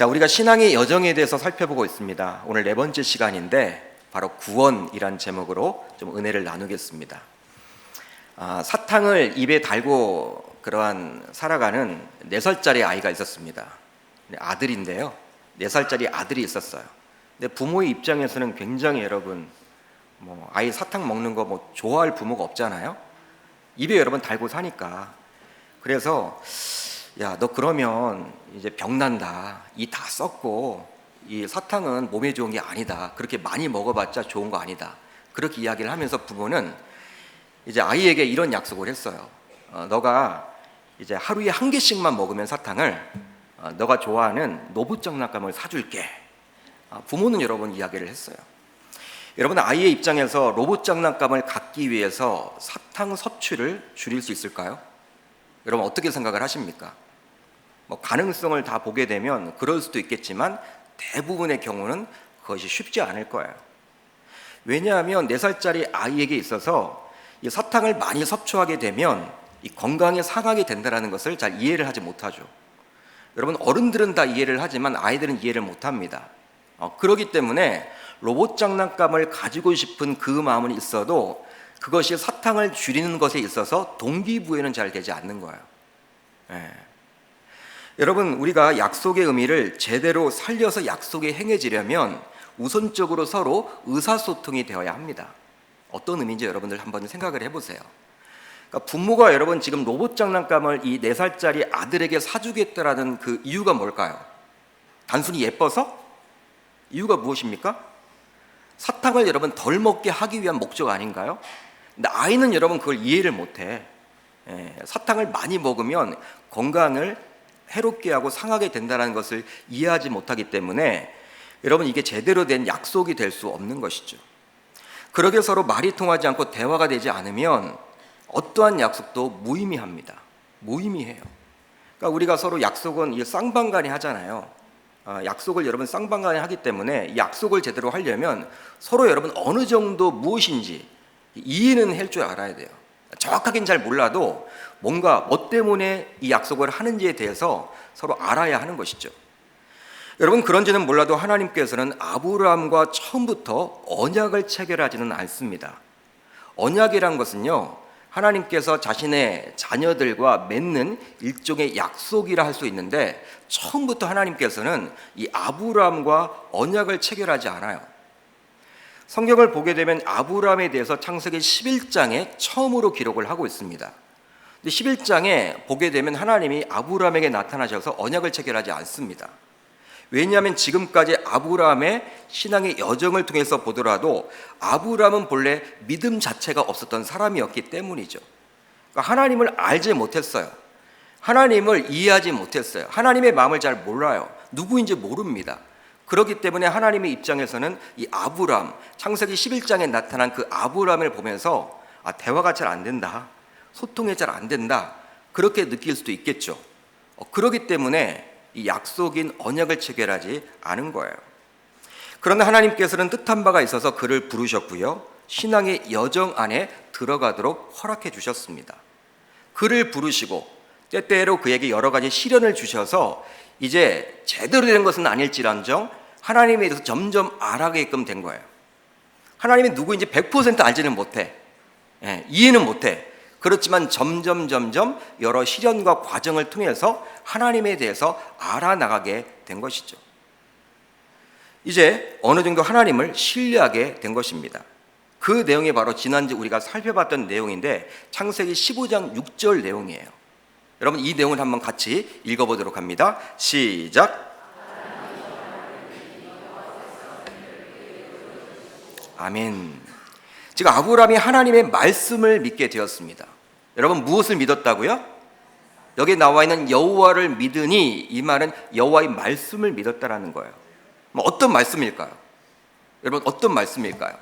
자, 우리가 신앙의 여정에 대해서 살펴보고 있습니다. 오늘 네 번째 시간인데 바로 구원이란 제목으로 좀 은혜를 나누겠습니다. 사탕을 입에 달고 그러한 살아가는 4살짜리 아이가 있었습니다. 아들인데요, 4살짜리 아들이 있었어요. 근데 부모의 입장에서는 굉장히 여러분 아이 사탕 먹는 거 좋아할 부모가 없잖아요. 입에 여러분 달고 사니까. 그래서 야, 너 그러면 이제 병난다. 이 다 썩고 이 사탕은 몸에 좋은 게 아니다. 그렇게 많이 먹어봤자 좋은 거 아니다. 그렇게 이야기를 하면서 부모는 이제 아이에게 이런 약속을 했어요. 너가 이제 하루에 1개씩만 먹으면 사탕을 너가 좋아하는 로봇 장난감을 사줄게. 부모는 여러분 이야기를 했어요. 여러분, 아이의 입장에서 로봇 장난감을 갖기 위해서 사탕 섭취를 줄일 수 있을까요? 여러분 어떻게 생각을 하십니까? 가능성을 다 보게 되면 그럴 수도 있겠지만 대부분의 경우는 그것이 쉽지 않을 거예요. 왜냐하면 4살짜리 아이에게 있어서 이 사탕을 많이 섭취하게 되면 이 건강이 상하게 된다는 것을 잘 이해를 하지 못하죠. 여러분, 어른들은 다 이해를 하지만 아이들은 이해를 못합니다. 그렇기 때문에 로봇 장난감을 가지고 싶은 그 마음은 있어도 그것이 사탕을 줄이는 것에 있어서 동기부여는 잘 되지 않는 거예요. 여러분, 우리가 약속의 의미를 제대로 살려서 약속에 행해지려면 우선적으로 서로 의사소통이 되어야 합니다. 어떤 의미인지 여러분들 한번 생각을 해보세요. 그러니까 부모가 여러분 지금 로봇 장난감을 이 4살짜리 아들에게 사주겠다라는 그 이유가 뭘까요? 단순히 예뻐서? 이유가 무엇입니까? 사탕을 여러분 덜 먹게 하기 위한 목적 아닌가요? 근데 아이는 여러분 그걸 이해를 못해. 사탕을 많이 먹으면 건강을 해롭게 하고 상하게 된다는 것을 이해하지 못하기 때문에 여러분 이게 제대로 된 약속이 될 수 없는 것이죠. 그러게 서로 말이 통하지 않고 대화가 되지 않으면 어떠한 약속도 무의미합니다. 무의미해요. 그러니까 우리가 서로 약속은 쌍방간에 하잖아요. 약속을 여러분 쌍방간에 하기 때문에 약속을 제대로 하려면 서로 여러분 어느 정도 무엇인지 이해는 할 줄 알아야 돼요. 정확하게는 잘 몰라도 뭔가 뭐 때문에 이 약속을 하는지에 대해서 서로 알아야 하는 것이죠. 여러분, 그런지는 몰라도 하나님께서는 아브라함과 처음부터 언약을 체결하지는 않습니다. 언약이란 것은요, 하나님께서 자신의 자녀들과 맺는 일종의 약속이라 할 수 있는데 처음부터 하나님께서는 이 아브라함과 언약을 체결하지 않아요. 성경을 보게 되면 아브라함에 대해서 창세기 11장에 처음으로 기록을 하고 있습니다. 근데 11장에 보게 되면 하나님이 아브라함에게 나타나셔서 언약을 체결하지 않습니다. 왜냐하면 지금까지 아브라함의 신앙의 여정을 통해서 보더라도 아브라함은 본래 믿음 자체가 없었던 사람이었기 때문이죠. 그러니까 하나님을 알지 못했어요. 하나님을 이해하지 못했어요. 하나님의 마음을 잘 몰라요. 누구인지 모릅니다. 그렇기 때문에 하나님의 입장에서는 이 아브라함, 창세기 11장에 나타난 그 아브라함을 보면서 대화가 잘 안 된다, 소통이 잘 안 된다, 그렇게 느낄 수도 있겠죠. 그렇기 때문에 이 약속인 언약을 체결하지 않은 거예요. 그러나 하나님께서는 뜻한 바가 있어서 그를 부르셨고요, 신앙의 여정 안에 들어가도록 허락해 주셨습니다. 그를 부르시고 때때로 그에게 여러 가지 시련을 주셔서 이제 제대로 된 것은 아닐지언정 하나님에 대해서 점점 알아가게끔 된 거예요. 하나님이 누구인지 100% 알지는 못해. 이해는 못해. 그렇지만 점점 여러 시련과 과정을 통해서 하나님에 대해서 알아나가게 된 것이죠. 이제 어느 정도 하나님을 신뢰하게 된 것입니다. 그 내용이 바로 지난주 우리가 살펴봤던 내용인데 창세기 15장 6절 내용이에요. 여러분 이 내용을 한번 같이 읽어보도록 합니다. 시작. 아멘. 지금 아브라함이 하나님의 말씀을 믿게 되었습니다. 여러분 무엇을 믿었다고요? 여기 나와 있는 여호와를 믿으니, 이 말은 여호와의 말씀을 믿었다라는 거예요. 어떤 말씀일까요? 여러분 어떤 말씀일까요?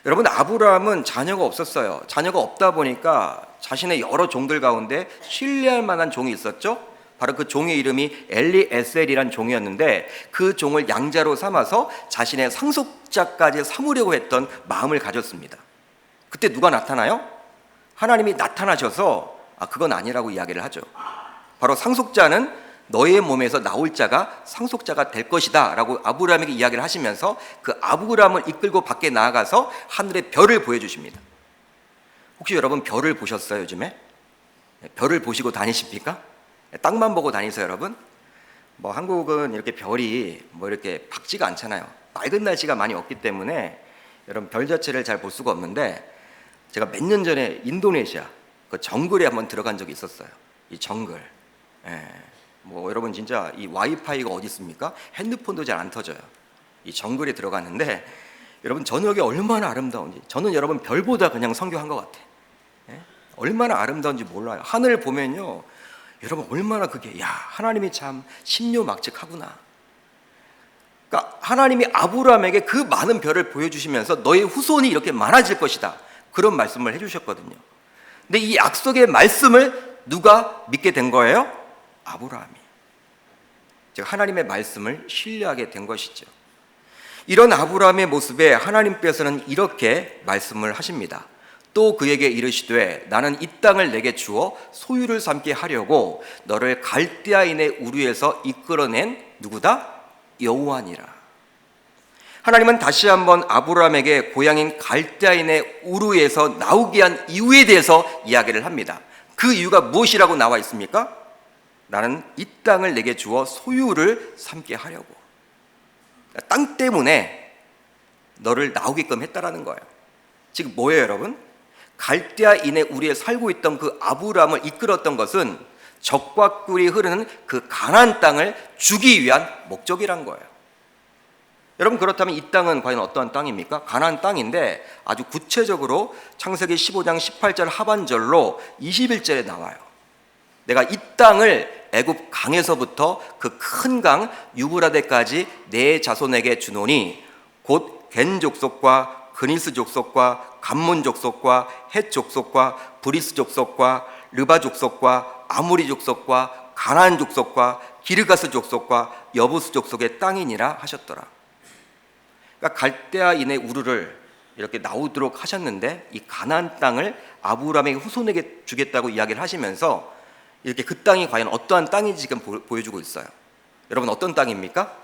여러분 아브라함은 자녀가 없었어요. 자녀가 없다 보니까 자신의 여러 종들 가운데 신뢰할 만한 종이 있었죠. 바로 그 종의 이름이 엘리에셀이란 종이었는데 그 종을 양자로 삼아서 자신의 상속자까지 삼으려고 했던 마음을 가졌습니다. 그때 누가 나타나요? 하나님이 나타나셔서 그건 아니라고 이야기를 하죠. 바로 상속자는 너의 몸에서 나올 자가 상속자가 될 것이다 라고 아브라함에게 이야기를 하시면서 그 아브라함을 이끌고 밖에 나아가서 하늘의 별을 보여주십니다. 혹시 여러분 별을 보셨어요 요즘에? 별을 보시고 다니십니까? 땅만 보고 다니세요 여러분? 뭐 한국은 이렇게 별이 뭐 이렇게 밝지가 않잖아요. 맑은 날씨가 많이 없기 때문에 여러분 별 자체를 잘 볼 수가 없는데, 제가 몇 년 전에 인도네시아 그 정글에 한번 들어간 적이 있었어요. 이 정글. 뭐 여러분 진짜 이 와이파이가 어디 있습니까? 핸드폰도 잘 안 터져요. 이 정글에 들어갔는데 여러분 저녁에 얼마나 아름다운지, 저는 여러분 별보다 그냥 성경한 것 같아. 얼마나 아름다운지 몰라요. 하늘 보면요 여러분 얼마나 그게 하나님이 참 신묘막측하구나. 그러니까 하나님이 아브라함에게 그 많은 별을 보여주시면서 너의 후손이 이렇게 많아질 것이다, 그런 말씀을 해주셨거든요. 근데 이 약속의 말씀을 누가 믿게 된 거예요? 아브라함이. 즉 하나님의 말씀을 신뢰하게 된 것이죠. 이런 아브라함의 모습에 하나님께서는 이렇게 말씀을 하십니다. 또 그에게 이르시되 나는 이 땅을 내게 주어 소유를 삼게 하려고 너를 갈대아인의 우르에서 이끌어낸 누구다? 여호와니라. 하나님은 다시 한번 아브라함에게 고향인 갈대아인의 우르에서 나오게 한 이유에 대해서 이야기를 합니다. 그 이유가 무엇이라고 나와 있습니까? 나는 이 땅을 내게 주어 소유를 삼게 하려고. 땅 때문에 너를 나오게끔 했다라는 거예요. 지금 뭐예요 여러분? 갈대아인의 우리에 살고 있던 그 아브라함을 이끌었던 것은 적과 꿀이 흐르는 그 가나안 땅을 주기 위한 목적이란 거예요. 여러분 그렇다면 이 땅은 과연 어떠한 땅입니까? 가나안 땅인데 아주 구체적으로 창세기 15장 18절 하반절로 21절에 나와요. 내가 이 땅을 애굽 강에서부터 그 큰 강 유브라데까지 내 자손에게 주노니 곧 겐 족속과 그니스 족속과 감몬 족속과 헷 족속과 브리스 족속과 르바 족속과 아무리 족속과 가나안 족속과 기르가스 족속과 여부스 족속의 땅이니라 하셨더라. 그러니까 갈대아인의 우르를 이렇게 나오도록 하셨는데 이 가나안 땅을 아브라함의 후손에게 주겠다고 이야기를 하시면서 이렇게 그 땅이 과연 어떠한 땅인지 지금 보여주고 있어요. 여러분 어떤 땅입니까?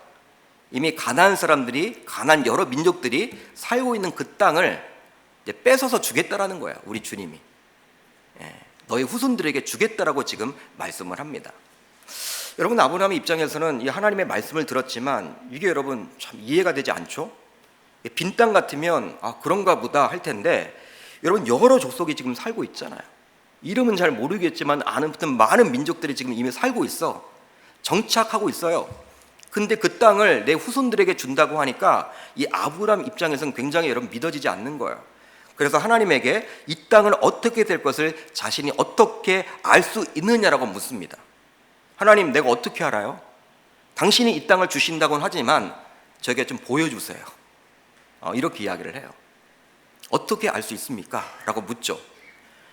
이미 가나안 사람들이, 가나안 여러 민족들이 살고 있는 그 땅을 이제 뺏어서 주겠다라는 거야. 우리 주님이 너희 후손들에게 주겠다라고 지금 말씀을 합니다. 여러분 아브라함의 입장에서는 이 하나님의 말씀을 들었지만 이게 여러분 참 이해가 되지 않죠? 빈 땅 같으면 그런가 보다 할 텐데 여러분 여러 족속이 지금 살고 있잖아요. 이름은 잘 모르겠지만 아무튼 많은 민족들이 지금 이미 살고 있어. 정착하고 있어요. 근데 그 땅을 내 후손들에게 준다고 하니까 이 아브라함 입장에서는 굉장히 여러분 믿어지지 않는 거예요. 그래서 하나님에게 이 땅을 어떻게 될 것을 자신이 어떻게 알 수 있느냐라고 묻습니다. 하나님 내가 어떻게 알아요? 당신이 이 땅을 주신다고는 하지만 저에게 좀 보여주세요. 이렇게 이야기를 해요. 어떻게 알 수 있습니까? 라고 묻죠.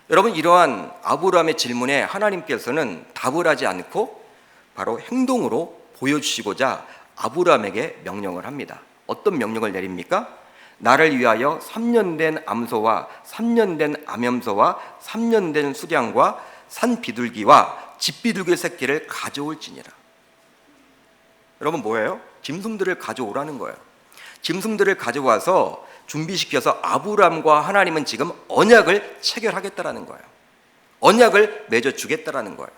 여러분 이러한 아브라함의 질문에 하나님께서는 답을 하지 않고 바로 행동으로 보여주시고자 아브라함에게 명령을 합니다. 어떤 명령을 내립니까? 나를 위하여 3년 된 암소와 3년 된 암염소와 3년 된 수량과 산 비둘기와 집 비둘기 새끼를 가져올지니라. 여러분 뭐예요? 짐승들을 가져오라는 거예요. 짐승들을 가져와서 준비시켜서 아브라함과 하나님은 지금 언약을 체결하겠다라는 거예요. 언약을 맺어주겠다라는 거예요.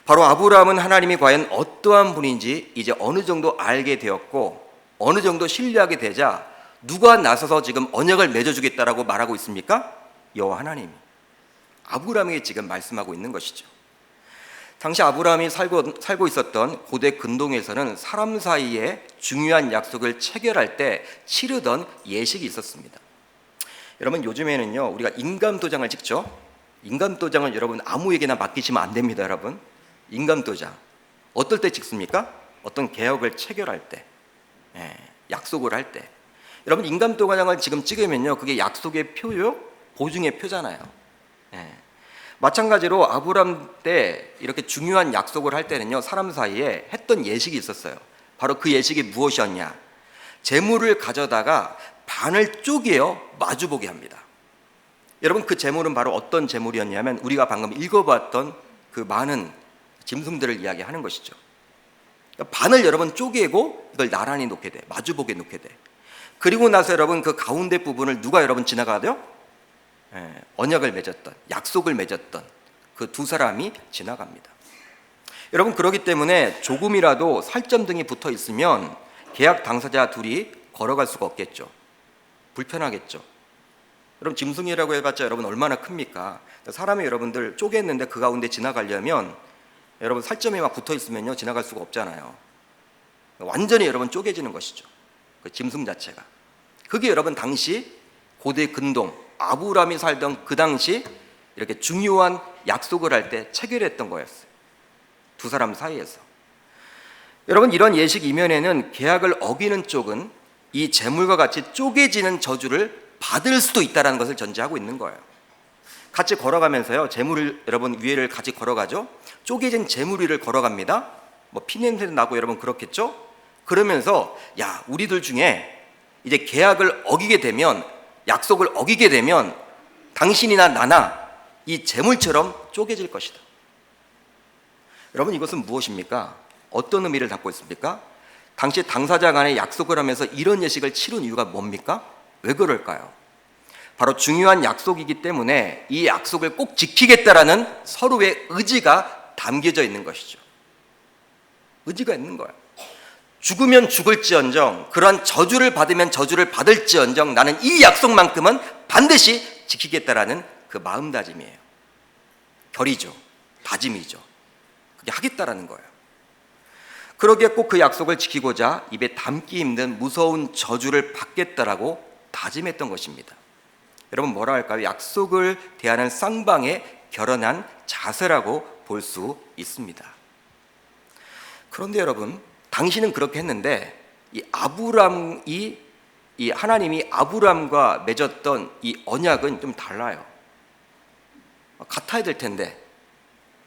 바로 아브라함은 하나님이 과연 어떠한 분인지 이제 어느 정도 알게 되었고 어느 정도 신뢰하게 되자 누가 나서서 지금 언약을 맺어주겠다라고 말하고 있습니까? 여호와 하나님이 아브라함에게 지금 말씀하고 있는 것이죠. 당시 아브라함이 살고 있었던 고대 근동에서는 사람 사이에 중요한 약속을 체결할 때 치르던 예식이 있었습니다. 여러분 요즘에는요 우리가 인감도장을 찍죠. 인감도장을 여러분 아무에게나 맡기시면 안 됩니다. 여러분 인감도장 어떨 때 찍습니까? 어떤 계약을 체결할 때, 약속을 할 때. 여러분 인감도장을 지금 찍으면요 그게 약속의 표요, 보증의 표잖아요. 마찬가지로 아브라함 때 이렇게 중요한 약속을 할 때는요 사람 사이에 했던 예식이 있었어요. 바로 그 예식이 무엇이었냐? 재물을 가져다가 반을 쪼개어 마주보게 합니다. 여러분 그 재물은 바로 어떤 재물이었냐면 우리가 방금 읽어봤던 그 많은 짐승들을 이야기하는 것이죠. 그러니까 반을 여러분 쪼개고 이걸 나란히 놓게 돼. 마주보게 놓게 돼. 그리고 나서 여러분 그 가운데 부분을 누가 여러분 지나가요? 언약을 맺었던, 약속을 맺었던 그 두 사람이 지나갑니다. 여러분, 그렇기 때문에 조금이라도 살점등이 붙어 있으면 계약 당사자 둘이 걸어갈 수가 없겠죠. 불편하겠죠. 여러분, 짐승이라고 해봤자 여러분 얼마나 큽니까? 사람이 여러분들 쪼갰는데 그 가운데 지나가려면 여러분 살점이 막 붙어 있으면요 지나갈 수가 없잖아요. 완전히 여러분 쪼개지는 것이죠. 그 짐승 자체가. 그게 여러분 당시 고대 근동 아브라함이 살던 그 당시 이렇게 중요한 약속을 할 때 체결했던 거였어요. 두 사람 사이에서. 여러분, 이런 예식 이면에는 계약을 어기는 쪽은 이 재물과 같이 쪼개지는 저주를 받을 수도 있다는 것을 전제하고 있는 거예요. 같이 걸어가면서요, 재물을 여러분 위에를 같이 걸어가죠. 쪼개진 재물 위를 걸어갑니다. 뭐 피냄새도 나고 여러분 그렇겠죠. 그러면서 야, 우리들 중에 이제 계약을 어기게 되면, 약속을 어기게 되면 당신이나 나나 이 재물처럼 쪼개질 것이다. 여러분, 이것은 무엇입니까? 어떤 의미를 담고 있습니까? 당시 당사자 간에 약속을 하면서 이런 예식을 치른 이유가 뭡니까? 왜 그럴까요? 바로 중요한 약속이기 때문에 이 약속을 꼭 지키겠다라는 서로의 의지가 담겨져 있는 것이죠. 의지가 있는 거예요. 죽으면 죽을지언정, 그러한 저주를 받으면 저주를 받을지언정 나는 이 약속만큼은 반드시 지키겠다라는 그 마음다짐이에요. 결의죠. 다짐이죠. 그게 하겠다라는 거예요. 그러기에 꼭 그 약속을 지키고자 입에 담기 힘든 무서운 저주를 받겠다라고 다짐했던 것입니다. 여러분, 뭐라 할까요? 약속을 대하는 쌍방의 결연한 자세라고 볼 수 있습니다. 그런데 여러분, 당신은 그렇게 했는데 이 하나님이 아브람과 맺었던 이 언약은 좀 달라요. 같아야 될 텐데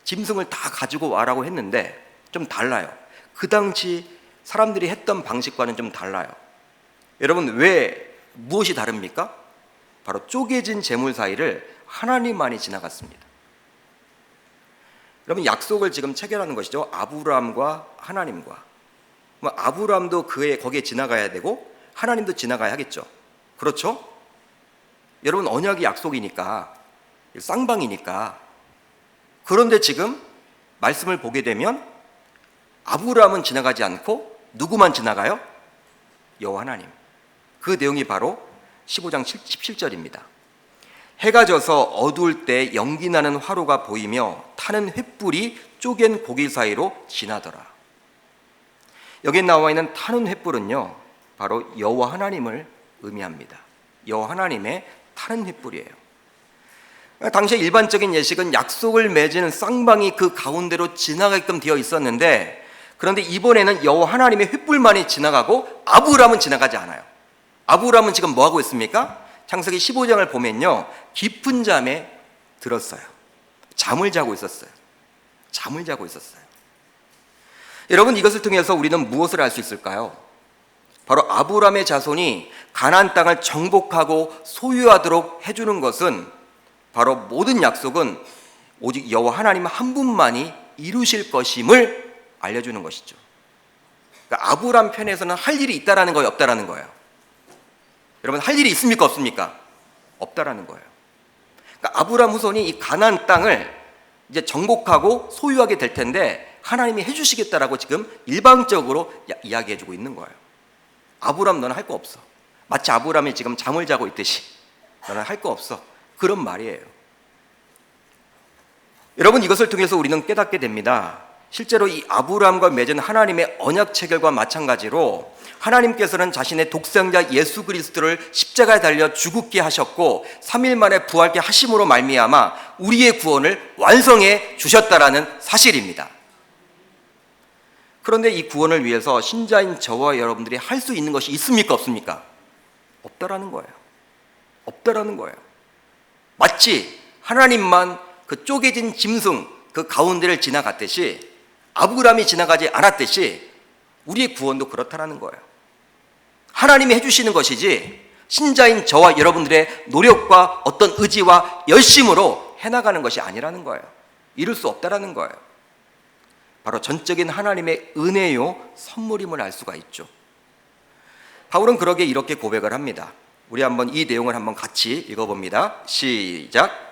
짐승을 다 가지고 와라고 했는데 좀 달라요. 그 당시 사람들이 했던 방식과는 좀 달라요. 여러분, 왜 무엇이 다릅니까? 바로 쪼개진 재물 사이를 하나님만이 지나갔습니다. 여러분, 약속을 지금 체결하는 것이죠. 아브람과 하나님과. 아브람도 거기에 지나가야 되고 하나님도 지나가야 하겠죠. 그렇죠? 여러분, 언약이 약속이니까, 쌍방이니까. 그런데 지금 말씀을 보게 되면 아브람은 지나가지 않고 누구만 지나가요? 여호와 하나님. 그 내용이 바로 15장 17절입니다. 해가 져서 어두울 때 연기나는 화로가 보이며 타는 횃불이 쪼갠 고기 사이로 지나더라. 여기 나와 있는 타는 횃불은요, 바로 여호와 하나님을 의미합니다. 여호와 하나님의 타는 횃불이에요. 당시의 일반적인 예식은 약속을 맺은 쌍방이 그 가운데로 지나가게끔 되어 있었는데, 그런데 이번에는 여호와 하나님의 횃불만이 지나가고 아브람은 지나가지 않아요. 아브람은 지금 뭐 하고 있습니까? 창세기 15장을 보면요, 깊은 잠에 들었어요. 잠을 자고 있었어요. 잠을 자고 있었어요. 여러분, 이것을 통해서 우리는 무엇을 알 수 있을까요? 바로 아브람의 자손이 가나안 땅을 정복하고 소유하도록 해주는 것은, 바로 모든 약속은 오직 여호와 하나님 한 분만이 이루실 것임을 알려주는 것이죠. 그러니까 아브람 편에서는 할 일이 있다라는 거예요, 없다라는 거예요? 여러분, 할 일이 있습니까, 없습니까? 없다라는 거예요. 그러니까 아브람 후손이 이 가나안 땅을 이제 정복하고 소유하게 될 텐데 하나님이 해주시겠다라고 지금 일방적으로 이야기해주고 있는 거예요. 아브람, 너는 할 거 없어. 마치 아브람이 지금 잠을 자고 있듯이 너는 할 거 없어. 그런 말이에요. 여러분, 이것을 통해서 우리는 깨닫게 됩니다. 실제로 이 아브람과 맺은 하나님의 언약 체결과 마찬가지로 하나님께서는 자신의 독생자 예수 그리스도를 십자가에 달려 죽게 하셨고 3일 만에 부활케 하심으로 말미암아 우리의 구원을 완성해 주셨다라는 사실입니다. 그런데 이 구원을 위해서 신자인 저와 여러분들이 할 수 있는 것이 있습니까, 없습니까? 없다라는 거예요. 없다라는 거예요. 마치 하나님만 그 쪼개진 짐승 그 가운데를 지나갔듯이, 아브람이 지나가지 않았듯이 우리의 구원도 그렇다라는 거예요. 하나님이 해주시는 것이지 신자인 저와 여러분들의 노력과 어떤 의지와 열심으로 해나가는 것이 아니라는 거예요. 이룰 수 없다라는 거예요. 바로 전적인 하나님의 은혜요 선물임을 알 수가 있죠. 바울은 그러게 이렇게 고백을 합니다. 우리 한번 이 내용을 한번 같이 읽어봅니다. 시작.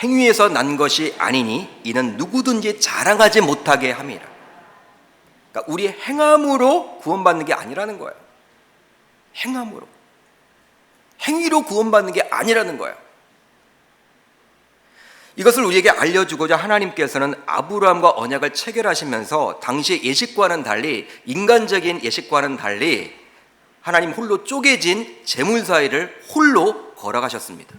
행위에서 난 것이 아니니 이는 누구든지 자랑하지 못하게 함이라. 그러니까 우리 행함으로 구원받는 게 아니라는 거예요. 행함으로. 행위로 구원받는 게 아니라는 거예요. 이것을 우리에게 알려주고자 하나님께서는 아브라함과 언약을 체결하시면서 당시 예식과는 달리, 인간적인 예식과는 달리 하나님 홀로 쪼개진 제물사회를 홀로 걸어가셨습니다.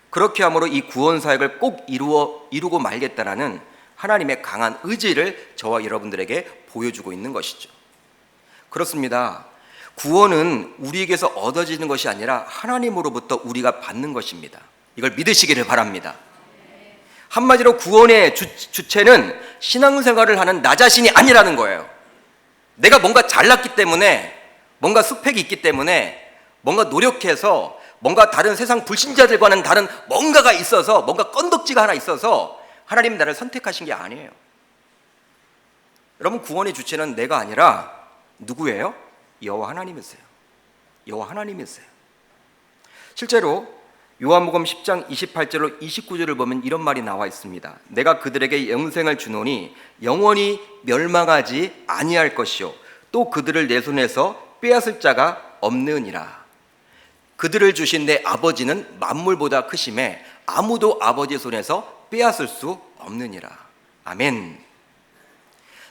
그렇게 함으로 이 구원 사역을 꼭 이루고 말겠다라는 하나님의 강한 의지를 저와 여러분들에게 보여주고 있는 것이죠. 그렇습니다. 구원은 우리에게서 얻어지는 것이 아니라 하나님으로부터 우리가 받는 것입니다. 이걸 믿으시기를 바랍니다. 한마디로 구원의 주체는 신앙생활을 하는 나 자신이 아니라는 거예요. 내가 뭔가 잘났기 때문에, 뭔가 스펙이 있기 때문에, 뭔가 노력해서, 뭔가 다른 세상 불신자들과는 다른 뭔가가 있어서, 뭔가 건덕지가 하나 있어서 하나님 나를 선택하신 게 아니에요. 여러분, 구원의 주체는 내가 아니라 누구예요? 여호와 하나님이세요. 여호와 하나님이세요. 실제로 요한복음 10장 28절로 29절을 보면 이런 말이 나와 있습니다. 내가 그들에게 영생을 주노니 영원히 멸망하지 아니할 것이요 또 그들을 내 손에서 빼앗을 자가 없느니라. 그들을 주신 내 아버지는 만물보다 크심에 아무도 아버지 손에서 빼앗을 수 없느니라. 아멘.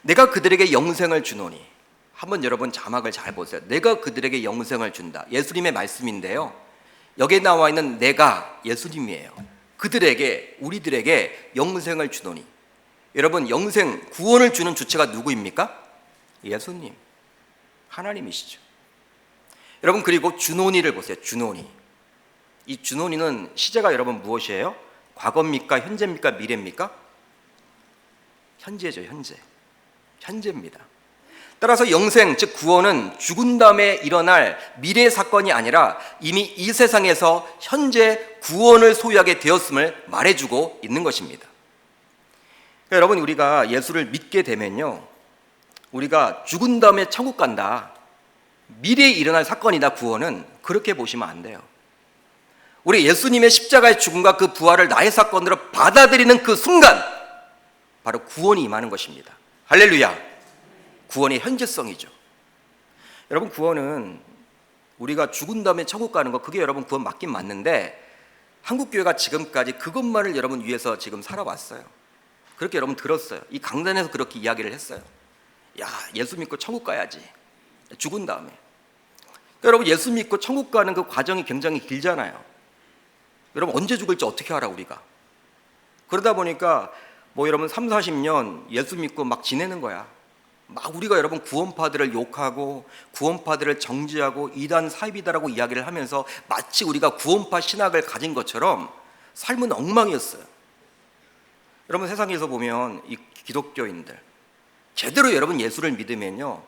내가 그들에게 영생을 주노니, 한번 여러분 자막을 잘 보세요. 내가 그들에게 영생을 준다. 예수님의 말씀인데요, 여기에 나와 있는 내가 예수님이에요. 그들에게, 우리들에게 영생을 주노니. 여러분, 영생, 구원을 주는 주체가 누구입니까? 예수님, 하나님이시죠. 여러분, 그리고 주노니를 보세요. 주노니. 이 주노니는 시제가 여러분 무엇이에요? 과거입니까? 현재입니까? 미래입니까? 현재죠. 현재입니다. 따라서 영생, 즉 구원은 죽은 다음에 일어날 미래 사건이 아니라 이미 이 세상에서 현재 구원을 소유하게 되었음을 말해주고 있는 것입니다. 그러니까 여러분, 우리가 예수를 믿게 되면요, 우리가 죽은 다음에 천국 간다, 미래에 일어날 사건이다, 구원은 그렇게 보시면 안 돼요. 우리 예수님의 십자가의 죽음과 그 부활을 나의 사건으로 받아들이는 그 순간 바로 구원이 임하는 것입니다. 할렐루야. 구원의 현재성이죠. 여러분, 구원은 우리가 죽은 다음에 천국 가는 거, 그게 여러분 구원 맞긴 맞는데 한국교회가 지금까지 그것만을 여러분 위해서 지금 살아왔어요. 그렇게 여러분 들었어요. 이 강단에서 그렇게 이야기를 했어요. 야, 예수 믿고 천국 가야지, 죽은 다음에. 그러니까 여러분, 예수 믿고 천국 가는 그 과정이 굉장히 길잖아요. 여러분, 언제 죽을지 어떻게 알아 우리가? 그러다 보니까 뭐 여러분 3, 40년 예수 믿고 막 지내는 거야. 막 우리가 여러분 구원파들을 욕하고 구원파들을 정죄하고 이단 사입이다라고 이야기를 하면서 마치 우리가 구원파 신학을 가진 것처럼 삶은 엉망이었어요. 여러분, 세상에서 보면 이 기독교인들 제대로 여러분 예수를 믿으면요,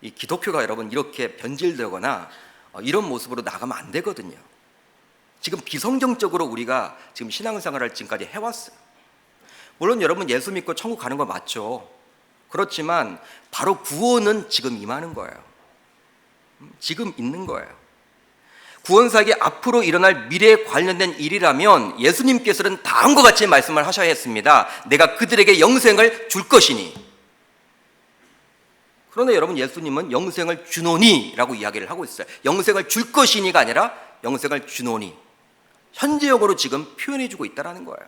이 기독교가 여러분 이렇게 변질되거나 이런 모습으로 나가면 안 되거든요. 지금 비성경적으로 우리가 지금 신앙생활을 지금까지 해왔어요. 물론 여러분 예수 믿고 천국 가는 거 맞죠. 그렇지만 바로 구원은 지금 임하는 거예요. 지금 있는 거예요. 구원사역이 앞으로 일어날 미래에 관련된 일이라면 예수님께서는 다음과 같이 말씀을 하셔야 했습니다. 내가 그들에게 영생을 줄 것이니. 그런데 여러분, 예수님은 영생을 주노니 라고 이야기를 하고 있어요. 영생을 줄 것이니가 아니라 영생을 주노니, 현재역으로 지금 표현해주고 있다는 거예요.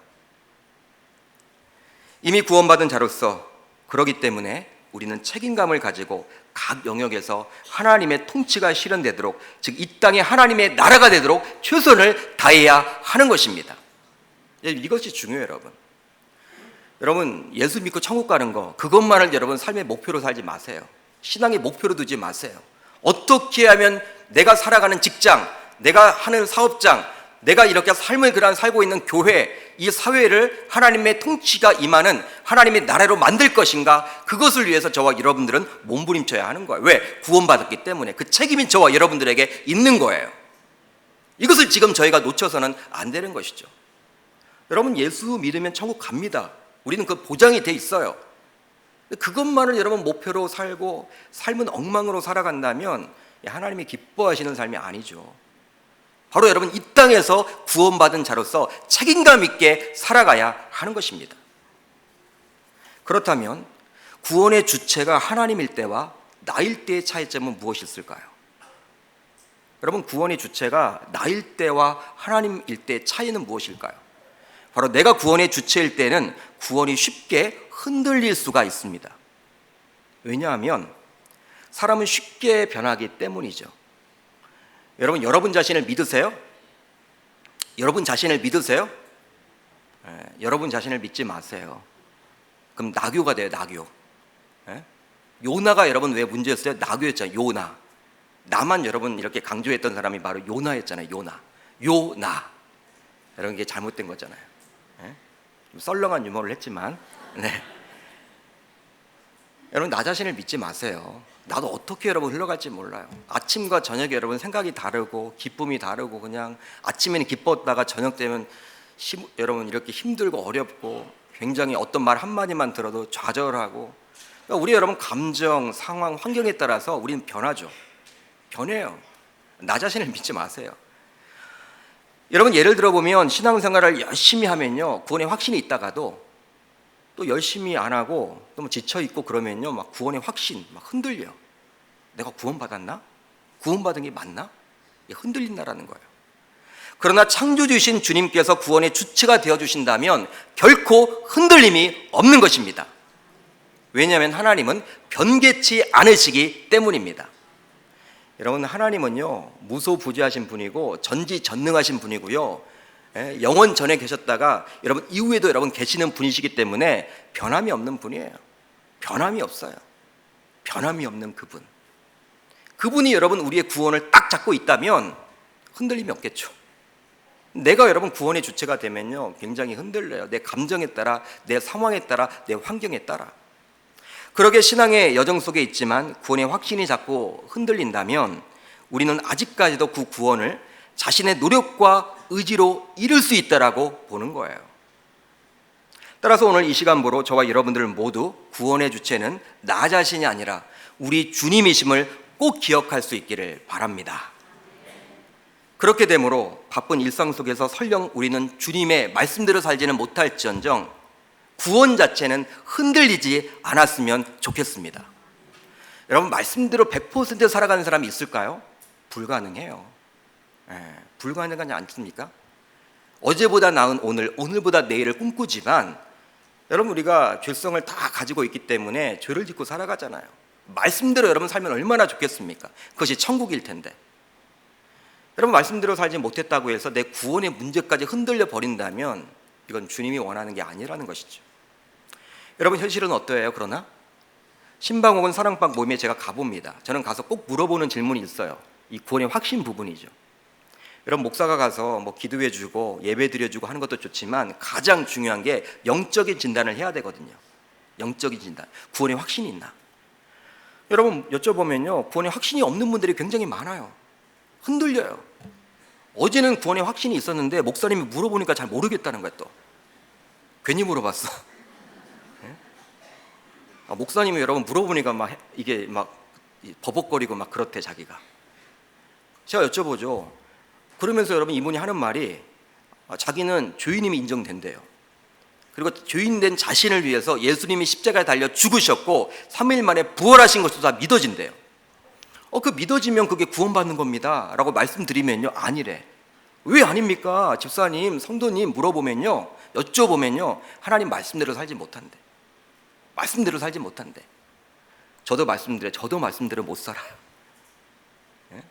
이미 구원받은 자로서 그러기 때문에 우리는 책임감을 가지고 각 영역에서 하나님의 통치가 실현되도록, 즉 이 땅에 하나님의 나라가 되도록 최선을 다해야 하는 것입니다. 이것이 중요해요. 여러분, 예수 믿고 천국 가는 거, 그것만을 여러분 삶의 목표로 살지 마세요. 신앙의 목표로 두지 마세요. 어떻게 하면 내가 살아가는 직장, 내가 하는 사업장, 내가 이렇게 삶을 살고 있는 교회, 이 사회를 하나님의 통치가 임하는 하나님의 나라로 만들 것인가, 그것을 위해서 저와 여러분들은 몸부림쳐야 하는 거예요. 왜? 구원받았기 때문에. 그 책임이 저와 여러분들에게 있는 거예요. 이것을 지금 저희가 놓쳐서는 안 되는 것이죠. 여러분, 예수 믿으면 천국 갑니다. 우리는 그 보장이 돼 있어요. 그것만을 여러분 목표로 살고 삶은 엉망으로 살아간다면 하나님이 기뻐하시는 삶이 아니죠. 바로 여러분, 이 땅에서 구원받은 자로서 책임감 있게 살아가야 하는 것입니다. 그렇다면 구원의 주체가 하나님일 때와 나일 때의 차이점은 무엇일까요? 여러분, 구원의 주체가 나일 때와 하나님일 때의 차이는 무엇일까요? 바로 내가 구원의 주체일 때는 구원이 쉽게 흔들릴 수가 있습니다. 왜냐하면 사람은 쉽게 변하기 때문이죠. 여러분 자신을 믿으세요? 여러분 자신을 믿으세요? 여러분 자신을 믿지 마세요. 그럼 나교가 돼요, 나교. 요나가 여러분 왜 문제였어요? 나교였잖아요, 요나. 나만 여러분 이렇게 강조했던 사람이 바로 요나였잖아요, 요나. 여러분, 이게 잘못된 거잖아요. 썰렁한 유머를 했지만, 여러분, 나 자신을 믿지 마세요. 나도 어떻게 여러분 흘러갈지 몰라요. 아침과 저녁에 여러분 생각이 다르고 기쁨이 다르고, 그냥 아침에는 기뻤다가 저녁 되면 여러분 이렇게 힘들고 어렵고 굉장히 어떤 말 한마디만 들어도 좌절하고, 그러니까 우리 여러분 감정, 상황, 환경에 따라서 우리는 변하죠. 변해요. 나 자신을 믿지 마세요. 여러분, 예를 들어 보면 신앙생활을 열심히 하면요, 구원의 확신이 있다가도 또 열심히 안 하고 또 뭐 지쳐 있고 그러면요, 막 구원의 확신 막 흔들려. 내가 구원받았나? 구원받은 게 맞나? 흔들린다라는 거예요. 그러나 창조주신 주님께서 구원의 주체가 되어 주신다면 결코 흔들림이 없는 것입니다. 왜냐하면 하나님은 변개치 않으시기 때문입니다. 여러분, 하나님은요, 무소부지하신 분이고 전지전능하신 분이고요, 영원 전에 계셨다가 여러분 이후에도 여러분 계시는 분이시기 때문에 변함이 없는 분이에요. 변함이 없어요. 변함이 없는 그분. 그분이 여러분 우리의 구원을 딱 잡고 있다면 흔들림이 없겠죠. 내가 여러분 구원의 주체가 되면요, 굉장히 흔들려요. 내 감정에 따라, 내 상황에 따라, 내 환경에 따라. 그러게 신앙의 여정 속에 있지만 구원의 확신이 자꾸 흔들린다면 우리는 아직까지도 그 구원을 자신의 노력과 의지로 이룰 수 있다라고 보는 거예요. 따라서 오늘 이 시간부로 저와 여러분들 모두 구원의 주체는 나 자신이 아니라 우리 주님이심을 꼭 기억할 수 있기를 바랍니다. 그렇게 되므로 바쁜 일상 속에서 설령 우리는 주님의 말씀대로 살지는 못할지언정 구원 자체는 흔들리지 않았으면 좋겠습니다. 여러분, 말씀대로 100% 살아가는 사람이 있을까요? 불가능해요. 불가능하지 않습니까? 어제보다 나은 오늘, 오늘보다 내일을 꿈꾸지만 여러분, 우리가 죄성을 다 가지고 있기 때문에 죄를 짓고 살아가잖아요. 말씀대로 여러분 살면 얼마나 좋겠습니까? 그것이 천국일 텐데. 여러분, 말씀대로 살지 못했다고 해서 내 구원의 문제까지 흔들려 버린다면 이건 주님이 원하는 게 아니라는 것이죠. 여러분, 현실은 어떠해요? 그러나 신방 혹은 사랑방 모임에 제가 가봅니다. 저는 가서 꼭 물어보는 질문이 있어요. 이 구원의 확신 부분이죠. 여러분, 목사가 가서 뭐 기도해주고 예배 드려주고 하는 것도 좋지만 가장 중요한 게 영적인 진단을 해야 되거든요. 영적인 진단. 구원의 확신이 있나? 여러분, 여쭤보면요, 구원의 확신이 없는 분들이 굉장히 많아요. 흔들려요. 어제는 구원의 확신이 있었는데 목사님이 물어보니까 잘 모르겠다는 거야. 또 괜히 물어봤어. 목사님이 여러분 물어보니까 막 이게 막 버벅거리고 막 그렇대 자기가. 제가 여쭤보죠. 그러면서 여러분 이분이 하는 말이 자기는 죄인임이 인정된대요. 그리고 죄인된 자신을 위해서 예수님이 십자가에 달려 죽으셨고 3일 만에 부활하신 것도 다 믿어진대요. 그 믿어지면 그게 구원받는 겁니다 라고 말씀드리면요, 아니래. 왜 아닙니까? 집사님, 성도님 물어보면요, 여쭤보면요, 하나님 말씀대로 살지 못한대. 말씀대로 살지 못한대. 저도 말씀대로 못 살아요. 예?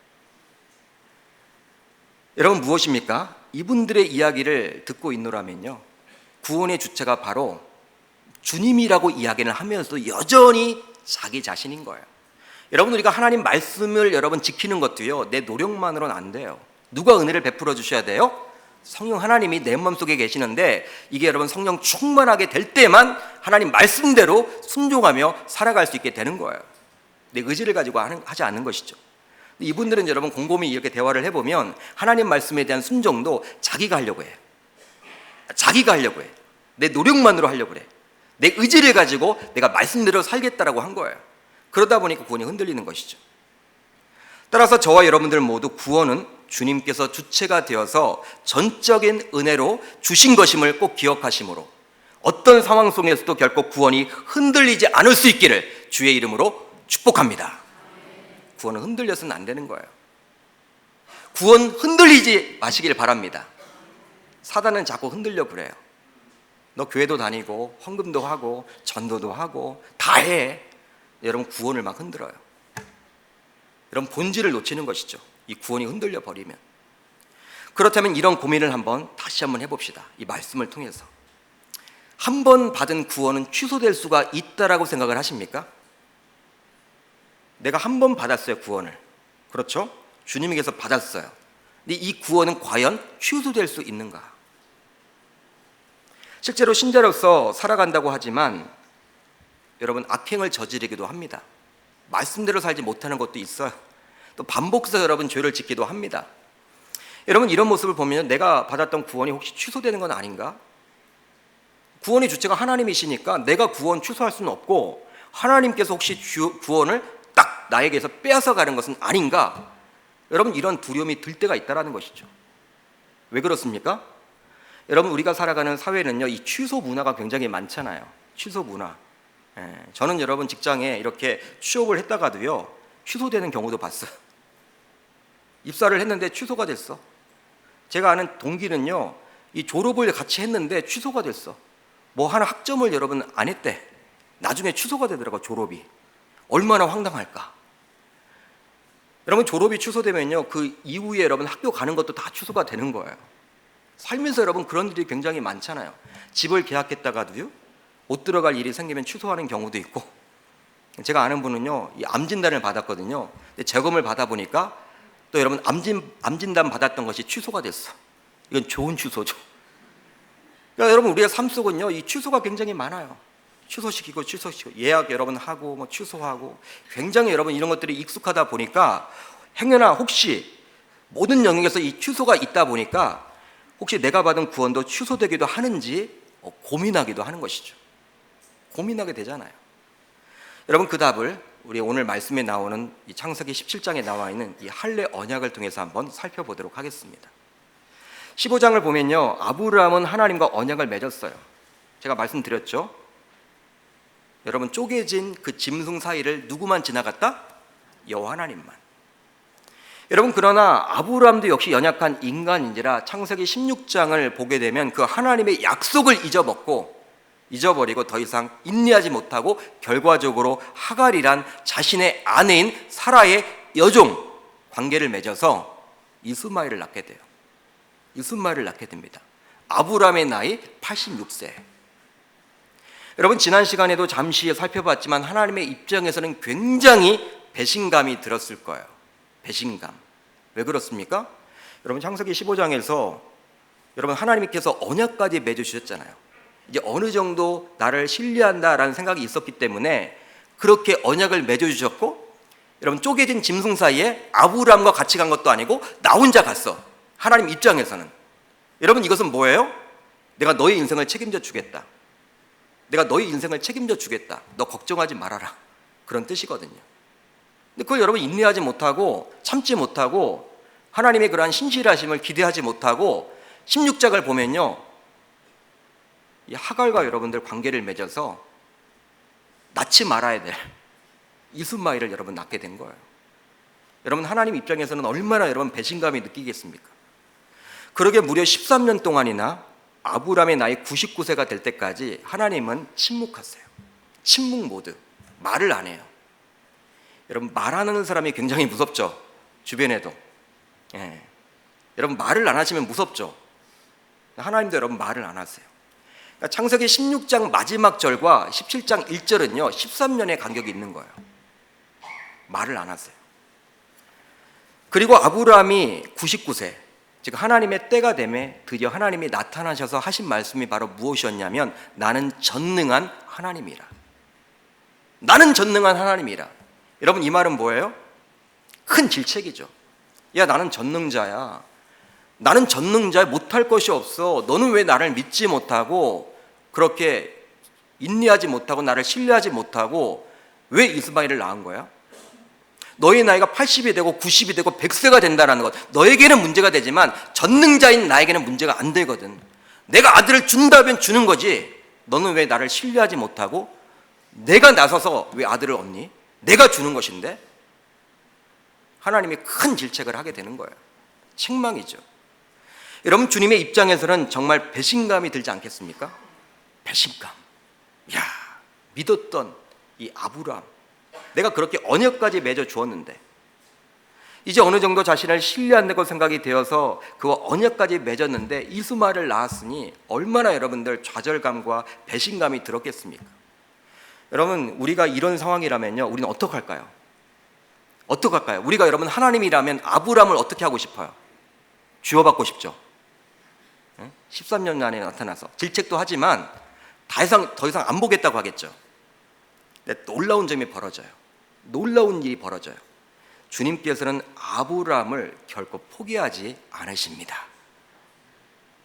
여러분, 무엇입니까? 이분들의 이야기를 듣고 있노라면요, 구원의 주체가 바로 주님이라고 이야기를 하면서도 여전히 자기 자신인 거예요. 여러분, 우리가 하나님 말씀을 여러분 지키는 것도요, 내 노력만으로는 안 돼요. 누가 은혜를 베풀어 주셔야 돼요? 성령 하나님이 내 마음속에 계시는데 이게 여러분 성령 충만하게 될 때만 하나님 말씀대로 순종하며 살아갈 수 있게 되는 거예요. 내 의지를 가지고 하지 않는 것이죠. 이분들은 여러분 곰곰이 이렇게 대화를 해보면 하나님 말씀에 대한 순종도 자기가 하려고 해요. 자기가 하려고 해. 내 노력만으로 하려고 그래. 내 의지를 가지고 내가 말씀대로 살겠다라고 한 거예요. 그러다 보니까 구원이 흔들리는 것이죠. 따라서 저와 여러분들 모두 구원은 주님께서 주체가 되어서 전적인 은혜로 주신 것임을 꼭 기억하시므로 어떤 상황 속에서도 결코 구원이 흔들리지 않을 수 있기를 주의 이름으로 축복합니다. 구원은 흔들려서는 안 되는 거예요. 구원 흔들리지 마시길 바랍니다. 사단은 자꾸 흔들려 그래요. 너 교회도 다니고 헌금도 하고 전도도 하고 다 해. 여러분 구원을 막 흔들어요. 여러분 본질을 놓치는 것이죠. 이 구원이 흔들려 버리면. 그렇다면 이런 고민을 다시 한번 해봅시다. 이 말씀을 통해서. 한 번 받은 구원은 취소될 수가 있다라고 생각을 하십니까? 내가 한 번 받았어요, 구원을. 그렇죠? 주님에게서 받았어요. 근데 이 구원은 과연 취소될 수 있는가? 실제로 신자로서 살아간다고 하지만 여러분 악행을 저지르기도 합니다. 말씀대로 살지 못하는 것도 있어요. 또 반복해서 여러분 죄를 짓기도 합니다. 여러분 이런 모습을 보면 내가 받았던 구원이 혹시 취소되는 건 아닌가? 구원의 주체가 하나님이시니까 내가 구원 취소할 수는 없고 하나님께서 혹시 구원을 딱 나에게서 빼앗아 가는 것은 아닌가? 여러분 이런 두려움이 들 때가 있다는 것이죠. 왜 그렇습니까? 여러분 우리가 살아가는 사회는요, 이 취소 문화가 굉장히 많잖아요. 취소 문화. 저는 여러분 직장에 이렇게 취업을 했다가도요 취소되는 경우도 봤어요. 입사를 했는데 취소가 됐어. 제가 아는 동기는요, 이 졸업을 같이 했는데 취소가 됐어. 뭐 하나 학점을 여러분 안 했대. 나중에 취소가 되더라고, 졸업이. 얼마나 황당할까. 여러분 졸업이 취소되면요 그 이후에 여러분 학교 가는 것도 다 취소가 되는 거예요. 살면서 여러분 그런 일이 굉장히 많잖아요. 집을 계약했다가도요 못 들어갈 일이 생기면 취소하는 경우도 있고. 제가 아는 분은요 이 암진단을 받았거든요. 근데 재검을 받아보니까 또 여러분 암진단 받았던 것이 취소가 됐어. 이건 좋은 취소죠. 그러니까 여러분 우리의 삶 속은요 이 취소가 굉장히 많아요. 취소시키고 예약 여러분 하고 뭐 취소하고 굉장히 여러분 이런 것들이 익숙하다 보니까 행여나 혹시 모든 영역에서 이 취소가 있다 보니까 혹시 내가 받은 구원도 취소되기도 하는지 고민하기도 하는 것이죠. 고민하게 되잖아요. 여러분 그 답을 우리 오늘 말씀에 나오는 이 창세기 17장에 나와 있는 이 할례 언약을 통해서 한번 살펴보도록 하겠습니다. 15장을 보면요 아브라함은 하나님과 언약을 맺었어요. 제가 말씀드렸죠. 여러분 쪼개진 그 짐승 사이를 누구만 지나갔다? 여호와 하나님만. 여러분 그러나 아브라함도 역시 연약한 인간인지라 창세기 16장을 보게 되면 그 하나님의 약속을 잊어버리고 더 이상 인내하지 못하고 결과적으로 하갈이란 자신의 아내인 사라의 여종 관계를 맺어서 이스마엘을 낳게 돼요. 이스마엘을 낳게 됩니다. 아브라함의 나이 86세. 여러분 지난 시간에도 잠시 살펴봤지만 하나님의 입장에서는 굉장히 배신감이 들었을 거예요. 배신감. 왜 그렇습니까? 여러분 창세기 15장에서 여러분 하나님께서 언약까지 맺으셨잖아요. 이제 어느 정도 나를 신뢰한다라는 생각이 있었기 때문에 그렇게 언약을 맺어주셨고, 여러분 쪼개진 짐승 사이에 아브라함과 같이 간 것도 아니고 나 혼자 갔어. 하나님 입장에서는. 여러분 이것은 뭐예요? 내가 너의 인생을 책임져 주겠다. 내가 너의 인생을 책임져 주겠다. 너 걱정하지 말아라. 그런 뜻이거든요. 근데 그걸 여러분 인내하지 못하고 참지 못하고 하나님의 그러한 신실하심을 기대하지 못하고 16장을 보면요, 이 하갈과 여러분들 관계를 맺어서 낳지 말아야 될 이스마엘을 여러분 낳게 된 거예요. 여러분 하나님 입장에서는 얼마나 여러분 배신감이 느끼겠습니까? 그러게 무려 13년 동안이나 아브라함의 나이 99세가 될 때까지 하나님은 침묵하세요. 침묵 모드. 말을 안 해요. 여러분 말하는 사람이 굉장히 무섭죠. 주변에도. 여러분 말을 안 하시면 무섭죠. 하나님도 여러분 말을 안 하세요. 그러니까 창세기 16장 마지막 절과 17장 1절은요 13년의 간격이 있는 거예요. 말을 안 하세요. 그리고 아브라함이 99세, 즉 하나님의 때가 되매 드디어 하나님이 나타나셔서 하신 말씀이 바로 무엇이었냐면 나는 전능한 하나님이라. 나는 전능한 하나님이라. 여러분 이 말은 뭐예요? 큰 질책이죠. 야, 나는 전능자야. 나는 전능자야. 못할 것이 없어. 너는 왜 나를 믿지 못하고 그렇게 인내하지 못하고 나를 신뢰하지 못하고 왜 이스마엘을 낳은 거야? 너의 나이가 80이 되고 90이 되고 100세가 된다는 것, 너에게는 문제가 되지만 전능자인 나에게는 문제가 안 되거든. 내가 아들을 준다면 주는 거지. 너는 왜 나를 신뢰하지 못하고 내가 나서서 왜 아들을 얻니? 내가 주는 것인데. 하나님이 큰 질책을 하게 되는 거예요. 책망이죠. 여러분, 주님의 입장에서는 정말 배신감이 들지 않겠습니까? 배신감. 야, 믿었던 이 아브라함, 내가 그렇게 언약까지 맺어 주었는데 이제 어느 정도 자신을 신뢰한다고 생각이 되어서 그 언약까지 맺었는데 이스마엘을 낳았으니 얼마나 여러분들 좌절감과 배신감이 들었겠습니까? 여러분, 우리가 이런 상황이라면요, 우리는 어떻게 할까요? 어떻게 할까요? 우리가 여러분 하나님이라면 아브라함을 어떻게 하고 싶어요? 쥐어받고 싶죠. 13년 만에 나타나서 질책도 하지만 더 이상 안 보겠다고 하겠죠. 근데 놀라운 점이 벌어져요. 놀라운 일이 벌어져요. 주님께서는 아브라함을 결코 포기하지 않으십니다.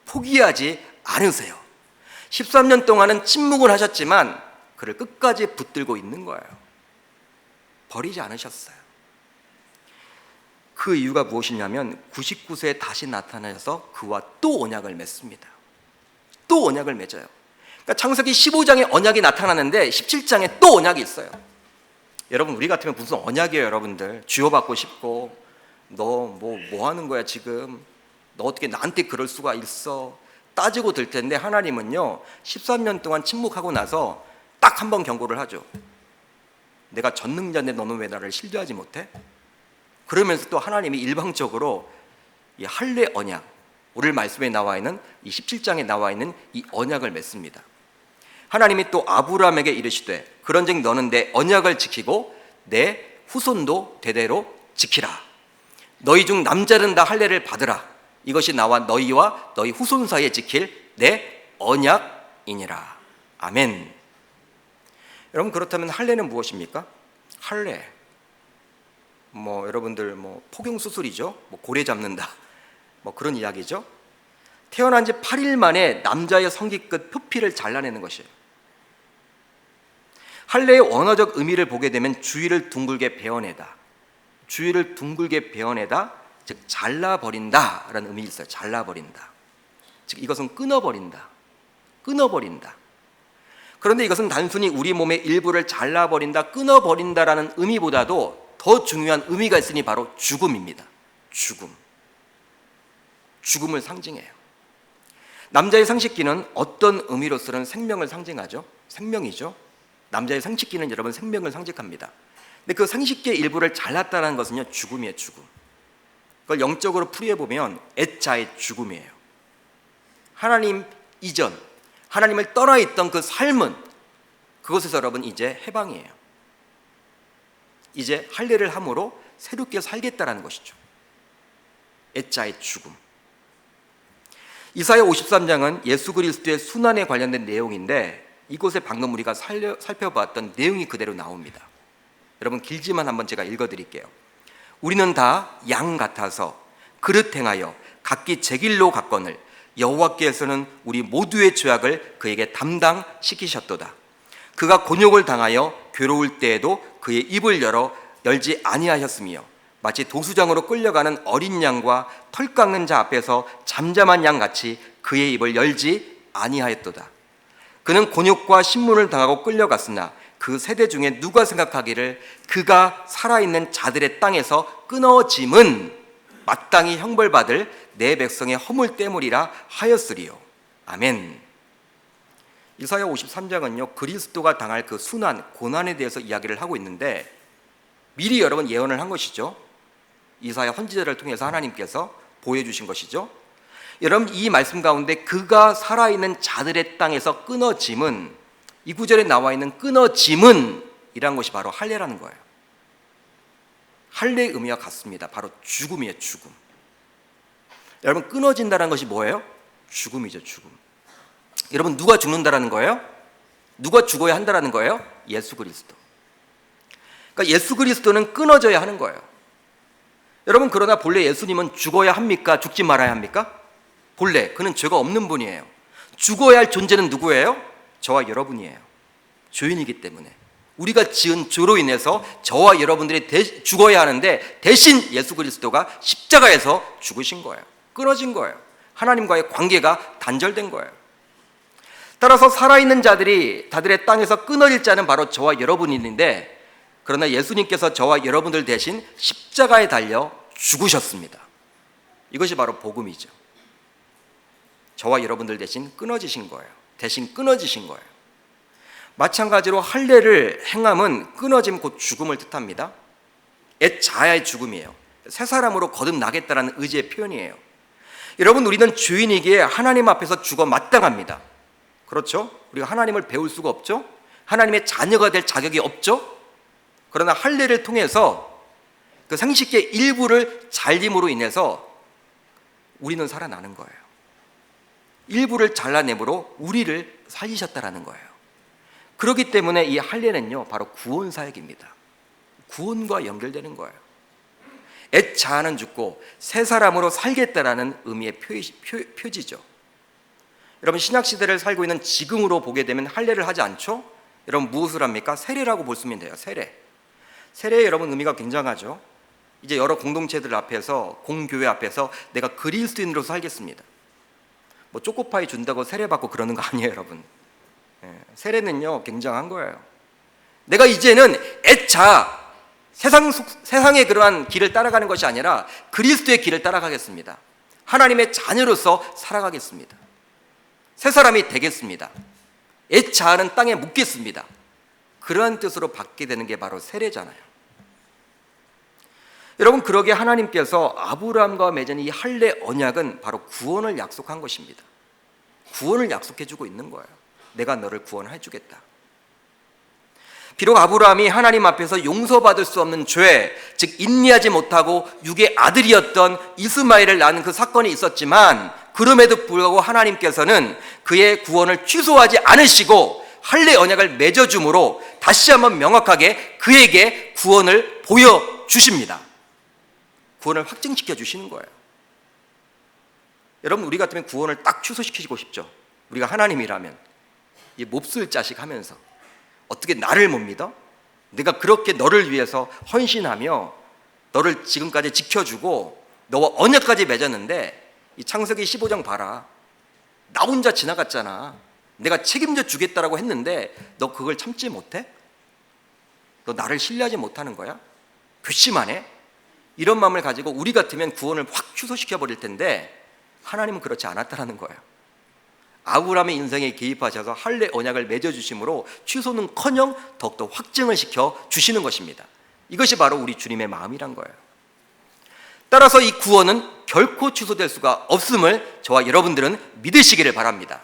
포기하지 않으세요. 13년 동안은 침묵을 하셨지만 그를 끝까지 붙들고 있는 거예요. 버리지 않으셨어요. 그 이유가 무엇이냐면 99세에 다시 나타나셔서 그와 또 언약을 맺습니다. 또 언약을 맺어요. 그러니까 창세기 15장에 언약이 나타나는데 17장에 또 언약이 있어요. 여러분, 우리 같으면 무슨 언약이에요, 여러분들. 쥐어받고 싶고, 너 뭐 하는 거야 지금? 너 어떻게 나한테 그럴 수가 있어? 따지고 들 텐데 하나님은요, 13년 동안 침묵하고 나서 딱 한 번 경고를 하죠. 내가 전능자인데 너는 왜 나를 신뢰하지 못해? 그러면서 또 하나님이 일방적으로 이 할례 언약, 오늘 말씀에 나와 있는 이 17장에 나와 있는 이 언약을 맺습니다. 하나님이 또 아브라함에게 이르시되 그런즉 너는 내 언약을 지키고 내 후손도 대대로 지키라. 너희 중 남자는 다 할례를 받으라. 이것이 나와 너희와 너희 후손 사이에 지킬 내 언약이니라. 아멘. 여러분, 그렇다면 할례는 무엇입니까? 할례, 여러분들 포경 수술이죠. 고래 잡는다, 그런 이야기죠. 태어난 지 8일 만에 남자의 성기 끝 표피를 잘라내는 것이에요. 할례의 원어적 의미를 보게 되면 주위를 둥글게 베어내다, 주위를 둥글게 베어내다, 즉 잘라버린다라는 의미가 있어요. 잘라버린다, 즉 이것은 끊어버린다, 끊어버린다. 그런데 이것은 단순히 우리 몸의 일부를 잘라버린다, 끊어버린다라는 의미보다도 더 중요한 의미가 있으니 바로 죽음입니다. 죽음을 상징해요. 남자의 상식기는 어떤 의미로서는 생명을 상징하죠? 생명이죠. 남자의 상식기는 여러분 생명을 상징합니다. 근데 그 상식기의 일부를 잘랐다는 것은요, 죽음이에요. 죽음. 그걸 영적으로 풀이해보면 애자의 죽음이에요. 하나님 이전, 하나님을 떠나 있던 그 삶은 그것에서 여러분 이제 해방이에요. 이제 할례를 함으로 새롭게 살겠다라는 것이죠. 애자의 죽음. 이사야 53장은 예수 그리스도의 순환에 관련된 내용인데 이곳에 방금 우리가 살펴봤던 내용이 그대로 나옵니다. 여러분, 길지만 한번 제가 읽어드릴게요. 우리는 다 양 같아서 그릇 행하여 각기 제 길로 갔거늘 여호와께서는 우리 모두의 죄악을 그에게 담당시키셨도다. 그가 곤욕을 당하여 괴로울 때에도 그의 입을 열지 아니하셨으며 마치 도수장으로 끌려가는 어린 양과 털 깎는 자 앞에서 잠잠한 양같이 그의 입을 열지 아니하였도다. 그는 곤욕과 신문을 당하고 끌려갔으나 그 세대 중에 누가 생각하기를 그가 살아있는 자들의 땅에서 끊어짐은 마땅히 형벌받을 내 백성의 허물 때문이라 하였으리요. 아멘. 이사야 53장은요, 그리스도가 당할 그 순환, 고난에 대해서 이야기를 하고 있는데 미리 여러분 예언을 한 것이죠. 이사야 선지자를 통해서 하나님께서 보여주신 것이죠. 여러분, 이 말씀 가운데 그가 살아있는 자들의 땅에서 끊어짐은, 이 구절에 나와 있는 끊어짐은 이란 것이 바로 할례라는 거예요. 할례의 의미와 같습니다. 바로 죽음이에요. 죽음. 여러분, 끊어진다는 것이 뭐예요? 죽음이죠. 죽음. 여러분, 누가 죽는다라는 거예요? 누가 죽어야 한다라는 거예요? 예수 그리스도. 그러니까 예수 그리스도는 끊어져야 하는 거예요. 여러분, 그러나 본래 예수님은 죽어야 합니까? 죽지 말아야 합니까? 본래 그는 죄가 없는 분이에요. 죽어야 할 존재는 누구예요? 저와 여러분이에요. 죄인이기 때문에 우리가 지은 죄로 인해서 저와 여러분들이 죽어야 하는데, 대신 예수 그리스도가 십자가에서 죽으신 거예요. 끊어진 거예요. 하나님과의 관계가 단절된 거예요. 따라서 살아있는 자들이 다들의 땅에서 끊어질 자는 바로 저와 여러분인데, 그러나 예수님께서 저와 여러분들 대신 십자가에 달려 죽으셨습니다. 이것이 바로 복음이죠. 저와 여러분들 대신 끊어지신 거예요. 대신 끊어지신 거예요. 마찬가지로 할례를 행함은 끊어짐 곧 죽음을 뜻합니다. 옛 자아의 죽음이에요. 새 사람으로 거듭나겠다라는 의지의 표현이에요. 여러분, 우리는 죄인이기에 하나님 앞에서 죽어 마땅합니다. 그렇죠? 우리가 하나님을 배울 수가 없죠? 하나님의 자녀가 될 자격이 없죠? 그러나 할례를 통해서 그 생식의 일부를 잘림으로 인해서 우리는 살아나는 거예요. 일부를 잘라내므로 우리를 살리셨다라는 거예요. 그렇기 때문에 이 할례는요, 바로 구원 사역입니다. 구원과 연결되는 거예요. 옛 자아는 죽고 새 사람으로 살겠다라는 의미의 표지죠. 여러분, 신약 시대를 살고 있는 지금으로 보게 되면 할례를 하지 않죠? 여러분, 무엇을 합니까? 세례라고 볼 수 있면 돼요. 세례의 여러분 의미가 굉장하죠. 이제 여러 공동체들 앞에서, 공교회 앞에서 내가 그리스도인으로서 살겠습니다. 뭐 초코파이 준다고 세례받고 그러는 거 아니에요, 여러분. 세례는요, 굉장한 거예요. 내가 이제는 애차 세상의 그러한 길을 따라가는 것이 아니라 그리스도의 길을 따라가겠습니다. 하나님의 자녀로서 살아가겠습니다. 새 사람이 되겠습니다. 애차는 땅에 묻겠습니다. 그러한 뜻으로 받게 되는 게 바로 세례잖아요. 여러분, 그러게 하나님께서 아브라함과 맺은 이 할례 언약은 바로 구원을 약속한 것입니다. 구원을 약속해 주고 있는 거예요. 내가 너를 구원해 주겠다. 비록 아브라함이 하나님 앞에서 용서받을 수 없는 죄, 즉 인내하지 못하고 육의 아들이었던 이스마엘을 낳은 그 사건이 있었지만, 그럼에도 불구하고 하나님께서는 그의 구원을 취소하지 않으시고 할례 언약을 맺어줌으로 다시 한번 명확하게 그에게 구원을 보여주십니다. 구원을 확증시켜 주시는 거예요. 여러분, 우리 같으면 구원을 딱 취소시키고 싶죠. 우리가 하나님이라면 이 몹쓸 자식 하면서 어떻게 나를 못 믿어? 내가 그렇게 너를 위해서 헌신하며 너를 지금까지 지켜주고 너와 언약까지 맺었는데, 이 창세기 15장 봐라. 나 혼자 지나갔잖아. 내가 책임져 주겠다라고 했는데 너 그걸 참지 못해? 너 나를 신뢰하지 못하는 거야? 괘씸하네? 이런 마음을 가지고 우리 같으면 구원을 확 취소시켜 버릴 텐데, 하나님은 그렇지 않았다라는 거예요. 아브라함의 인생에 개입하셔서 할례 언약을 맺어주심으로 취소는커녕 더욱더 확증을 시켜 주시는 것입니다. 이것이 바로 우리 주님의 마음이란 거예요. 따라서 이 구원은 결코 취소될 수가 없음을 저와 여러분들은 믿으시기를 바랍니다.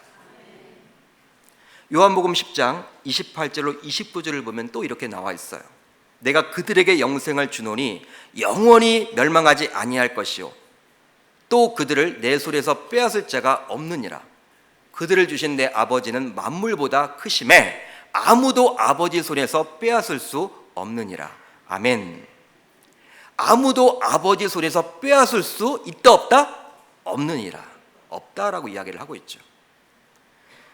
요한복음 10장 28절로 29절을 보면 또 이렇게 나와 있어요. 내가 그들에게 영생을 주노니 영원히 멸망하지 아니할 것이요 또 그들을 내 손에서 빼앗을 자가 없느니라. 그들을 주신 내 아버지는 만물보다 크심에 아무도 아버지 손에서 빼앗을 수 없느니라. 아멘. 아무도 아버지 손에서 빼앗을 수 있다 없다? 없느니라. 없다라고 이야기를 하고 있죠.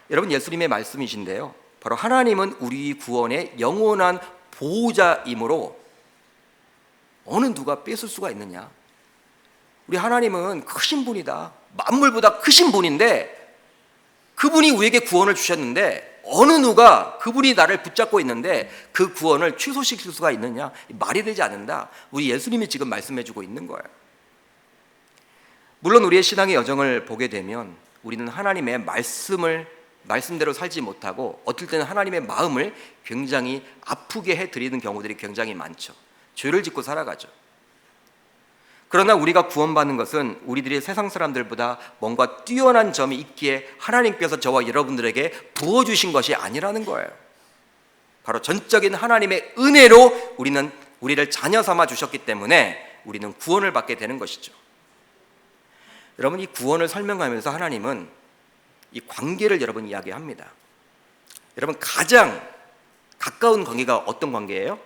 여러분, 예수님의 말씀이신데요, 바로 하나님은 우리 구원의 영원한 보호자이므로 어느 누가 뺏을 수가 있느냐? 우리 하나님은 크신 분이다. 만물보다 크신 분인데 그분이 우리에게 구원을 주셨는데 어느 누가 그분이 나를 붙잡고 있는데 그 구원을 취소시킬 수가 있느냐? 말이 되지 않는다. 우리 예수님이 지금 말씀해주고 있는 거예요. 물론 우리의 신앙의 여정을 보게 되면 우리는 하나님의 말씀대로 살지 못하고 어떨 때는 하나님의 마음을 굉장히 아프게 해드리는 경우들이 굉장히 많죠. 죄를 짓고 살아가죠. 그러나 우리가 구원받는 것은 우리들이 세상 사람들보다 뭔가 뛰어난 점이 있기에 하나님께서 저와 여러분들에게 부어주신 것이 아니라는 거예요. 바로 전적인 하나님의 은혜로 우리를 자녀 삼아 주셨기 때문에 우리는 구원을 받게 되는 것이죠. 여러분, 이 구원을 설명하면서 하나님은 이 관계를 여러분 이야기합니다. 여러분, 가장 가까운 관계가 어떤 관계예요?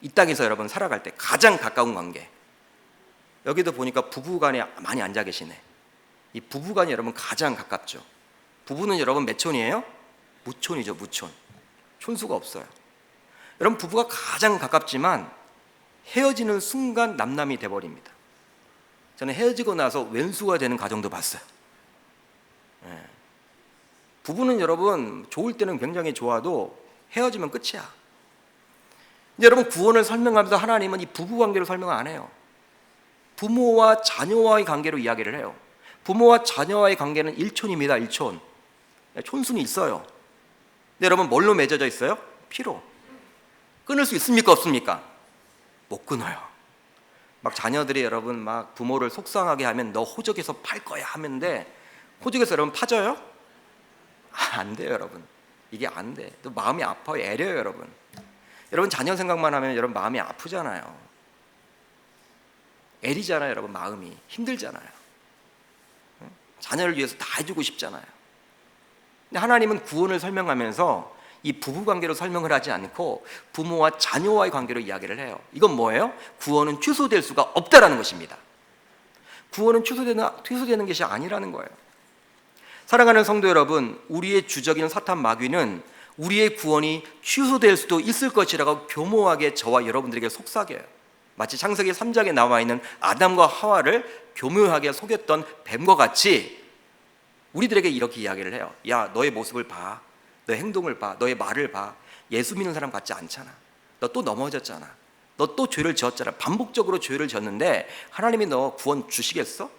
이 땅에서 여러분 살아갈 때 가장 가까운 관계, 여기도 보니까 부부간에 많이 앉아 계시네. 이 부부간이 여러분 가장 가깝죠. 부부는 여러분 몇 촌이에요? 무촌이죠. 무촌. 촌수가 없어요. 여러분 부부가 가장 가깝지만 헤어지는 순간 남남이 돼버립니다. 저는 헤어지고 나서 왼수가 되는 가정도 봤어요. 부부는 여러분 좋을 때는 굉장히 좋아도 헤어지면 끝이야. 근데 여러분 구원을 설명하면서 하나님은 이 부부 관계로 설명을 안 해요. 부모와 자녀와의 관계로 이야기를 해요. 부모와 자녀와의 관계는 일촌입니다. 일촌. 촌순이 있어요. 근데 여러분 뭘로 맺어져 있어요? 피로. 끊을 수 있습니까? 없습니까? 못 끊어요. 막 자녀들이 여러분 막 부모를 속상하게 하면 너 호적에서 팔 거야 하는데 호적에서 여러분 파져요? 안 돼요 여러분. 이게 안 돼. 또 마음이 아파요. 애려요 여러분. 여러분 자녀 생각만 하면 여러분 마음이 아프잖아요. 애리잖아요 여러분. 마음이 힘들잖아요. 자녀를 위해서 다 해주고 싶잖아요. 근데 하나님은 구원을 설명하면서 이 부부관계로 설명을 하지 않고 부모와 자녀와의 관계로 이야기를 해요. 이건 뭐예요? 구원은 취소될 수가 없다라는 것입니다. 구원은 취소되는 것이 아니라는 거예요. 사랑하는 성도 여러분, 우리의 주적인 사탄 마귀는 우리의 구원이 취소될 수도 있을 것이라고 교모하게 저와 여러분들에게 속삭여요. 마치 창세기 3장에 나와 있는 아담과 하와를 교묘하게 속였던 뱀과 같이 우리들에게 이렇게 이야기를 해요. 야, 너의 모습을 봐. 너의 행동을 봐. 너의 말을 봐. 예수 믿는 사람 같지 않잖아. 너 또 넘어졌잖아. 너 또 죄를 지었잖아. 반복적으로 죄를 지었는데 하나님이 너 구원 주시겠어?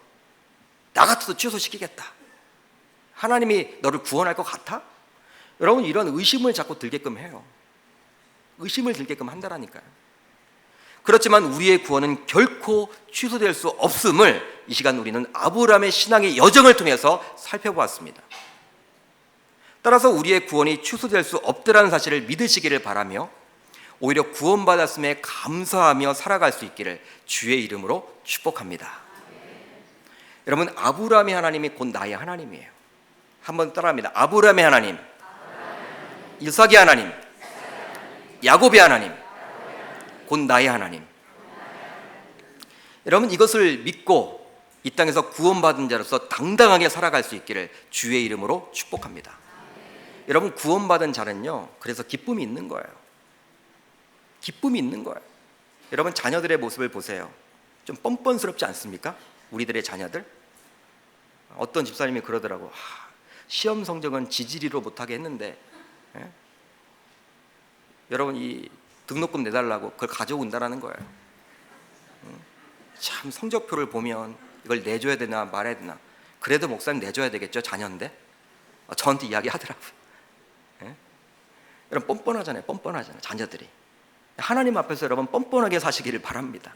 나 같아도 취소시키겠다. 하나님이 너를 구원할 것 같아? 여러분 이런 의심을 자꾸 들게끔 해요. 의심을 들게끔 한다라니까요. 그렇지만 우리의 구원은 결코 취소될 수 없음을 이 시간 우리는 아브라함의 신앙의 여정을 통해서 살펴보았습니다. 따라서 우리의 구원이 취소될 수 없다는 사실을 믿으시기를 바라며 오히려 구원받았음에 감사하며 살아갈 수 있기를 주의 이름으로 축복합니다. 여러분 아브라함의 하나님이 곧 나의 하나님이에요. 한번 따라합니다. 아브라함의 하나님, 이삭의 하나님, 야곱의 하나님, 곧 나의 하나님. 여러분 이것을 믿고 이 땅에서 구원받은 자로서 당당하게 살아갈 수 있기를 주의 이름으로 축복합니다. 여러분 구원받은 자는요 그래서 기쁨이 있는 거예요. 기쁨이 있는 거예요. 여러분 자녀들의 모습을 보세요. 좀 뻔뻔스럽지 않습니까? 우리들의 자녀들. 어떤 집사님이 그러더라고. 시험 성적은 지지리로 못하게 했는데 여러분 이 등록금 내달라고 그걸 가져온다라는 거예요. 참 성적표를 보면 이걸 내줘야 되나 말아야 되나. 그래도 목사님 내줘야 되겠죠. 자녀인데. 저한테 이야기하더라고요. 여러분 뻔뻔하잖아요. 뻔뻔하잖아요. 자녀들이. 하나님 앞에서 여러분 뻔뻔하게 사시기를 바랍니다.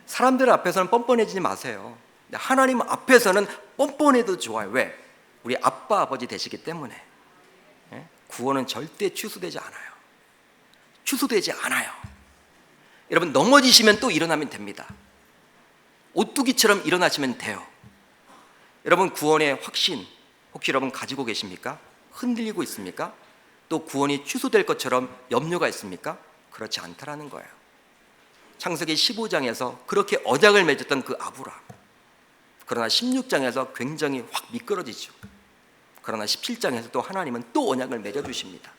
사람들 앞에서는 뻔뻔해지지 마세요. 하나님 앞에서는 뻔뻔해도 좋아요. 왜? 우리 아빠 아버지 되시기 때문에. 구원은 절대 취소되지 않아요. 취소되지 않아요. 여러분 넘어지시면 또 일어나면 됩니다. 오뚜기처럼 일어나시면 돼요. 여러분 구원의 확신 혹시 여러분 가지고 계십니까? 흔들리고 있습니까? 또 구원이 취소될 것처럼 염려가 있습니까? 그렇지 않다라는 거예요. 창세기 15장에서 그렇게 언약을 맺었던 그 아브라함, 그러나 16장에서 굉장히 확 미끄러지죠. 그러나 17장에서 또 하나님은 또 언약을 맺어주십니다.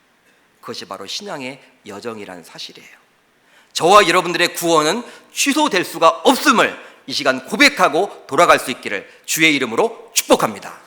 그것이 바로 신앙의 여정이라는 사실이에요. 저와 여러분들의 구원은 취소될 수가 없음을 이 시간 고백하고 돌아갈 수 있기를 주의 이름으로 축복합니다.